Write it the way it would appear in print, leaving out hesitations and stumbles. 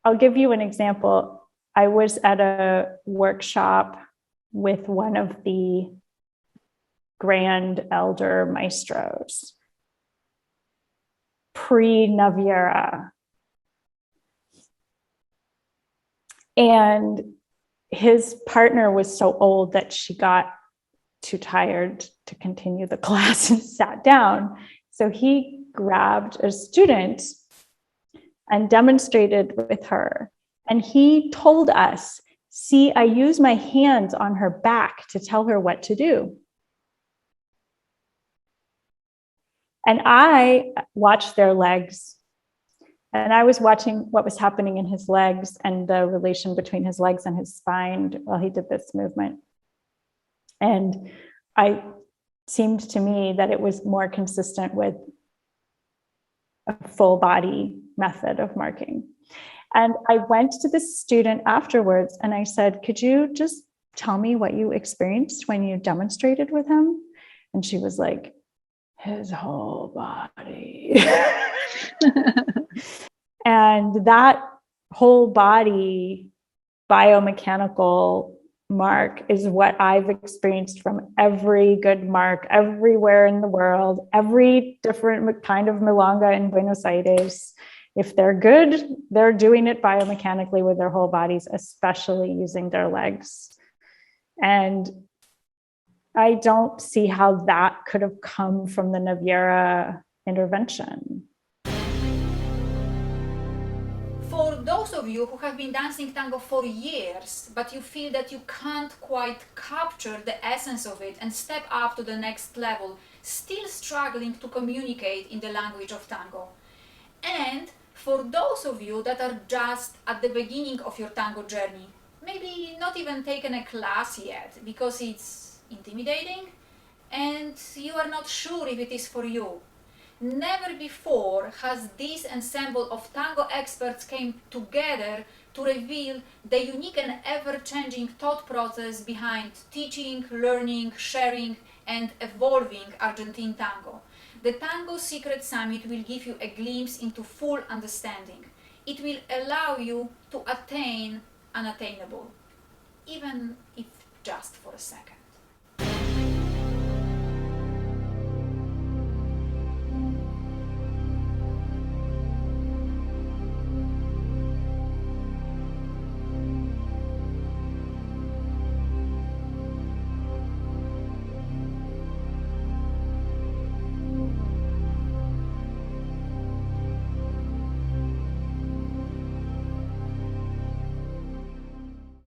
I'll give you an example. I was at a workshop with one of the grand elder maestros, pre-Naviera. And his partner was so old that she got too tired to continue the class and sat down. So he grabbed a student and demonstrated with her. And he told us, see, I use my hands on her back to tell her what to do. And I watched their legs. And I was watching what was happening in his legs and the relation between his legs and his spine while he did this movement. And it seemed to me that it was more consistent with a full body method of marking. And I went to the student afterwards and I said, could you just tell me what you experienced when you demonstrated with him? And she was like, his whole body. And that whole body biomechanical mark is what I've experienced from every good mark everywhere in the world, every different kind of milonga in Buenos Aires. If they're good, they're doing it biomechanically with their whole bodies, especially using their legs. And I don't see how that could have come from the Naviera intervention. For those of you who have been dancing tango for years, but you feel that you can't quite capture the essence of it and step up to the next level, still struggling to communicate in the language of tango. And for those of you that are just at the beginning of your tango journey, maybe not even taken a class yet because it's intimidating and you are not sure if it is for you. Never before has this ensemble of tango experts came together to reveal the unique and ever-changing thought process behind teaching, learning, sharing, and evolving Argentine tango. The Tango Secrets Summit will give you a glimpse into full understanding. It will allow you to attain unattainable, even if just for a second.